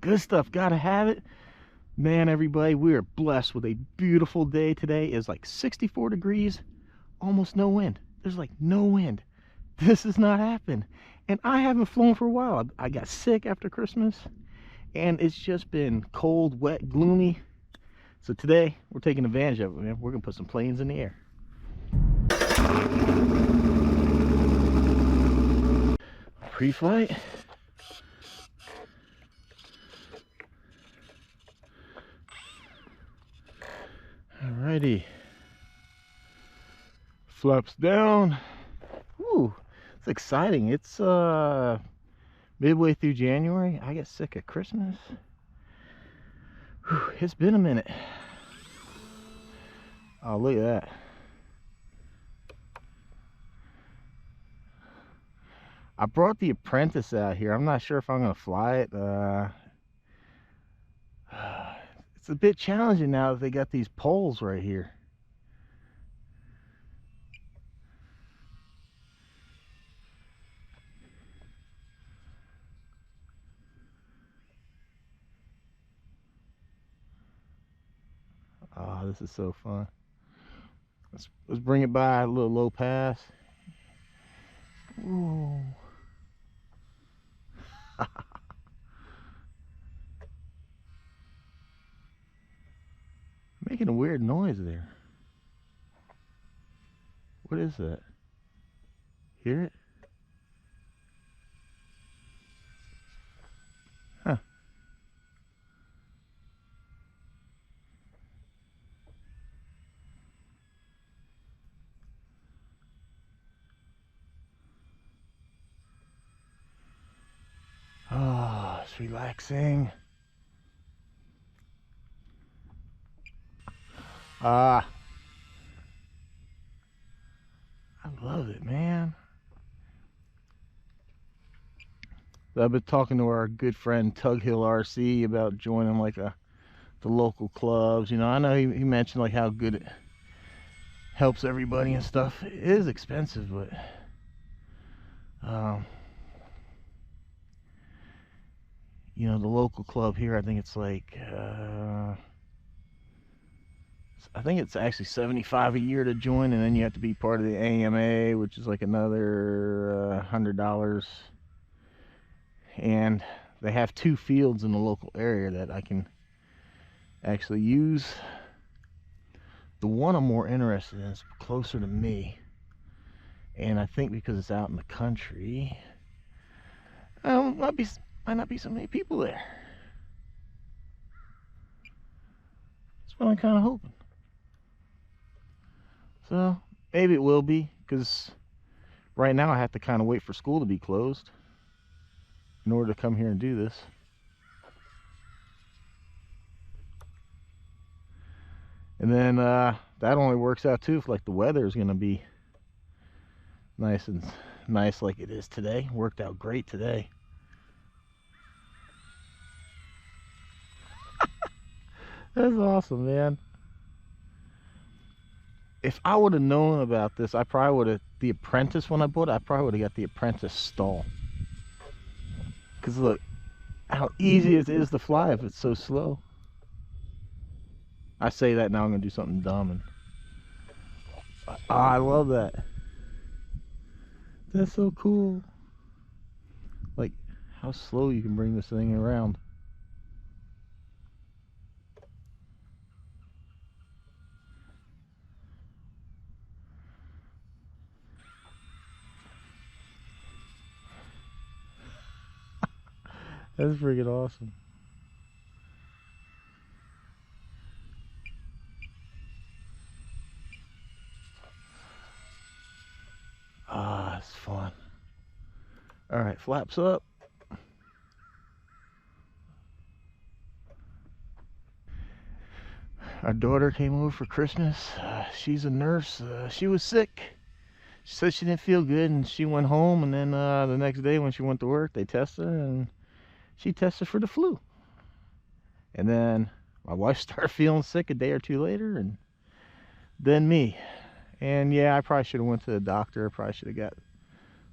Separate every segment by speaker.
Speaker 1: good stuff. Gotta have it. Man, everybody, we are blessed with a beautiful day today. It's like 64 degrees, almost no wind. There's like no wind. This has not happened. And I haven't flown for a while. I got sick after Christmas, and it's just been cold, wet, gloomy. So today, we're taking advantage of it, man. We're gonna put some planes in the air. Pre-flight. Alrighty. Flaps down. Woo, it's exciting. It's midway through January. I get sick at Christmas. Whew, it's been a minute. Oh, look at that. I brought the Apprentice out here. I'm not sure if I'm gonna fly it. It's a bit challenging now that they got these poles right here. Oh, this is so fun. Let's bring it by a little low pass. Ooh. Making a weird noise there. What is that? Hear it? Huh. Oh, it's relaxing. Ah, I love it, man. I've been talking to our good friend Tug Hill RC about joining like the local clubs. You know, I know he mentioned like how good it helps everybody and stuff. It is expensive, but you know, the local club here, I think it's like I think it's actually $75 a year to join, and then you have to be part of the AMA, which is like another $100. And they have 2 fields in the local area that I can actually use. The one I'm more interested in is closer to me, and I think because it's out in the country, might not be so many people there. That's what I'm kind of hoping. So maybe it will be, because right now I have to kind of wait for school to be closed in order to come here and do this. And then that only works out too if like the weather is going to be nice like it is today. Worked out great today. That's awesome, man. If I would have known about this, I probably would have, the Apprentice, when I bought it, I probably would have got the Apprentice stall. Because look how easy it is to fly if it's so slow. I say that now, I'm going to do something dumb. And I love that. That's so cool. Like how slow you can bring this thing around. That's freaking awesome. Ah, it's fun. All right, flaps up. Our daughter came over for Christmas. She's a nurse. She was sick. She said she didn't feel good, and she went home. And then the next day when she went to work, they tested her, and she tested for the flu. And then my wife started feeling sick a day or two later, and then me. And yeah, I probably should have went to the doctor. I probably should have got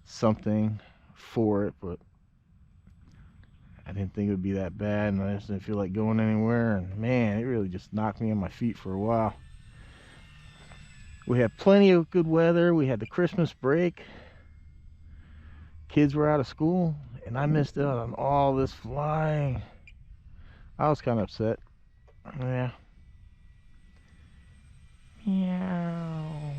Speaker 1: something for it, but I didn't think it would be that bad, and I just didn't feel like going anywhere, and man, it really just knocked me on my feet for a while. We had plenty of good weather. We had the Christmas break. Kids were out of school, and I missed out on all this flying. I was kind of upset. Yeah. Meow.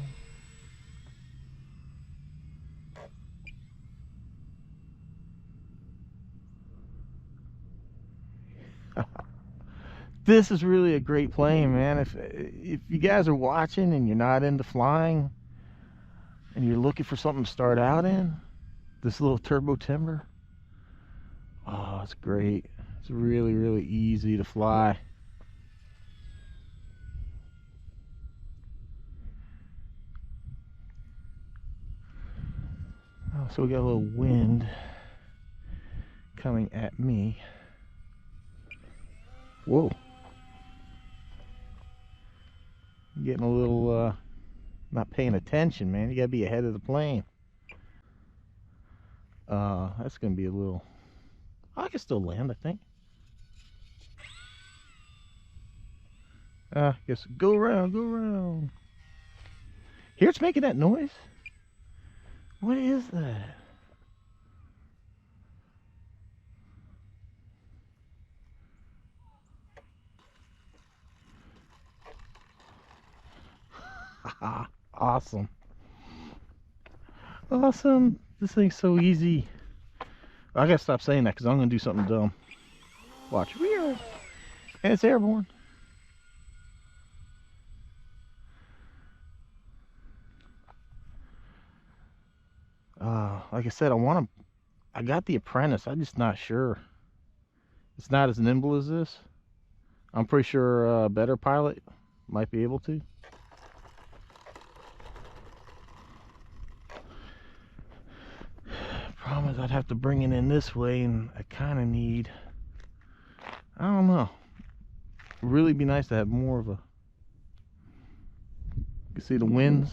Speaker 1: This is really a great plane, man. If you guys are watching and you're not into flying and you're looking for something to start out in, this little turbo timber, oh, it's great. It's really, really easy to fly. Oh, so we got a little wind coming at me. Whoa. I'm getting a little, not paying attention, man. You gotta be ahead of the plane. That's gonna be a little, I can still land, I think. I guess go around, go around. Here it's making that noise. What is that? Awesome. Awesome. This thing's so easy. I gotta stop saying that because I'm gonna do something dumb. Watch. And it's airborne. Like I said, I got the Apprentice. I'm just not sure. It's not as nimble as this. I'm pretty sure a better pilot might be able to. Problem is I'd have to bring it in this way, and I kind of need, I don't know. It'd really be nice to have more of a, you can see the winds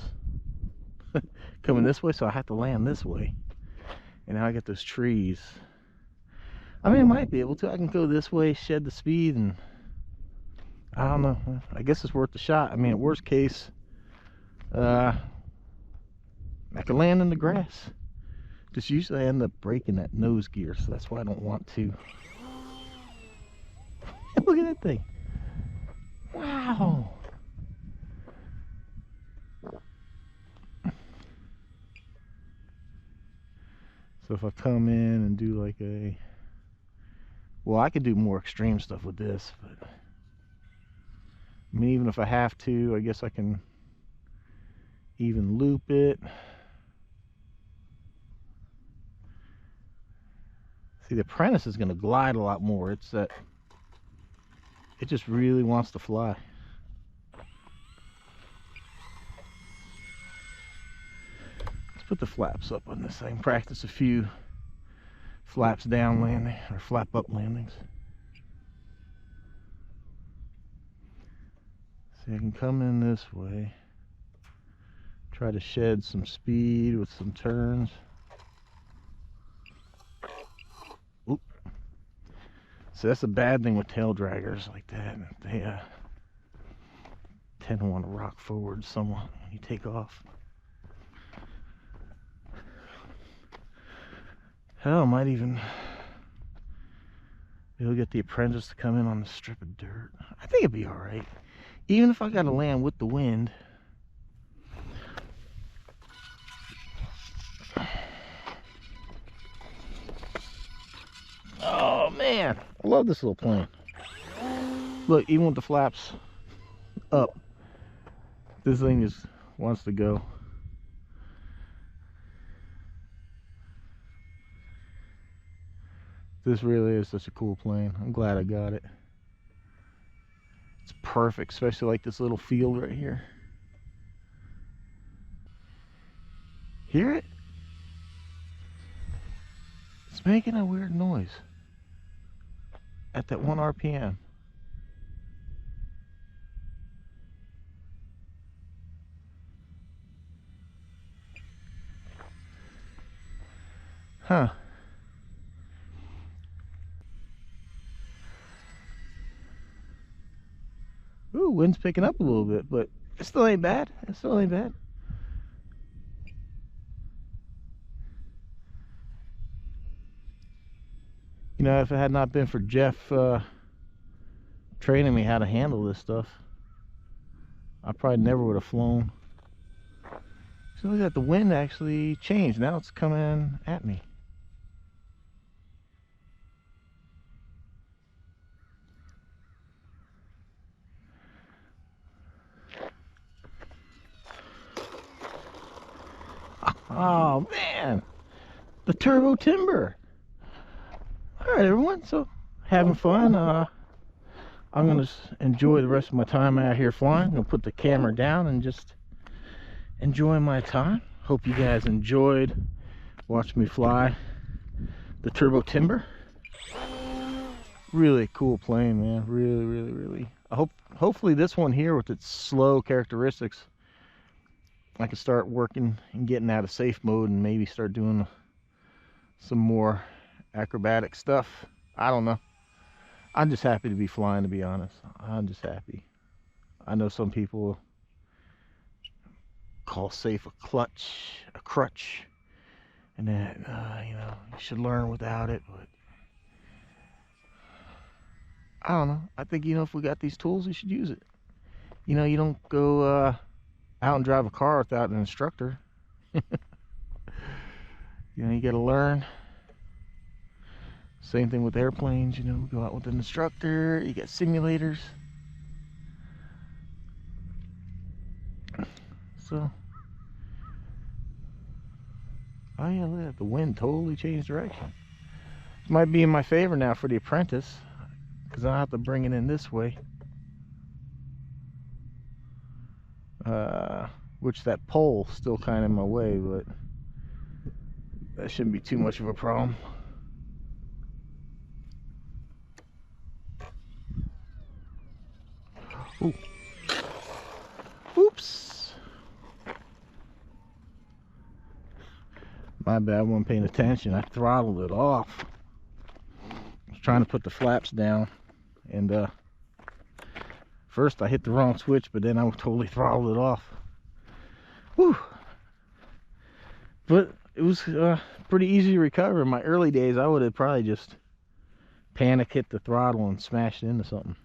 Speaker 1: coming this way, so I have to land this way. And now I got those trees. I mean, I might be able to. I can go this way, shed the speed, and I don't know. I guess it's worth the shot. I mean, at worst case, I could land in the grass. Just usually I end up breaking that nose gear, so that's why I don't want to. Look at that thing. Wow. So if I come in and do like a, well, I could do more extreme stuff with this, but I mean, even if I have to, I guess I can even loop it. See, the Apprentice is going to glide a lot more. It's that it just really wants to fly. Let's put the flaps up on this thing. Practice a few flaps down landing or flap up landings. See, I can come in this way. Try to shed some speed with some turns. Oop. So that's a bad thing with tail draggers like that. They tend to want to rock forward somewhat when you take off. Hell, might even be able to get the Apprentice to come in on the strip of dirt. I think it'd be alright. Even if I got to land with the wind. Oh man, I love this little plane. Look, even with the flaps up, this thing just wants to go. This really is such a cool plane. I'm glad I got it. It's perfect, especially like this little field right here. Hear it? It's making a weird noise at that 1 RPM. Huh. Ooh, wind's picking up a little bit, but it still ain't bad. It still ain't bad. You know, if it had not been for Jeff training me how to handle this stuff, I probably never would have flown. So look at the wind actually changed. Now it's coming at me. Oh man, the turbo timber. All right, everyone. So having fun. I'm gonna enjoy the rest of my time out here flying. I'm gonna put the camera down and just enjoy my time. Hope you guys enjoyed watching me fly the turbo timber. Really cool plane, man. Really. Hopefully this one here with its slow characteristics, I can start working and getting out of safe mode and maybe start doing some more acrobatic stuff. I don't know. I'm just happy to be flying, to be honest. I'm just happy. I know some people call safe a crutch, and that you know, you should learn without it. But I don't know. I think, you know, if we got these tools, we should use it. You know, you don't go out and drive a car without an instructor. You know, you got to learn. Same thing with airplanes, you know, go out with an instructor, you got simulators. So, oh yeah, look at that, the wind totally changed direction. This might be in my favor now for the apprentice, because I'll have to bring it in this way. Which that pole's still kind of in my way, but that shouldn't be too much of a problem. Ooh. Oops. My bad, I wasn't paying attention. I throttled it off. I was trying to put the flaps down, and first I hit the wrong switch, but then I totally throttled it off. Whew. But it was pretty easy to recover. In my early days, I would have probably just panic hit the throttle and smashed into something.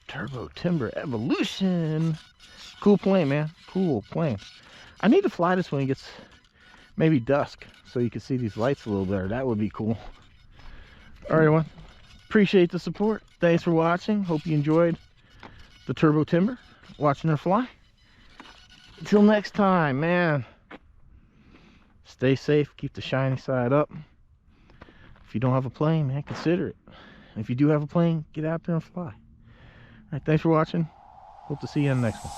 Speaker 1: Turbo Timber Evolution. Cool plane, man. Cool plane. I need to fly this when it gets maybe dusk, so you can see these lights a little better. That would be cool. All right, everyone. Appreciate the support. Thanks for watching. Hope you enjoyed the Turbo Timber, watching her fly. Until next time, man. Stay safe. Keep the shiny side up. If you don't have a plane, man, consider it. If you do have a plane, get out there and fly. All right, thanks for watching. Hope to see you in the next one.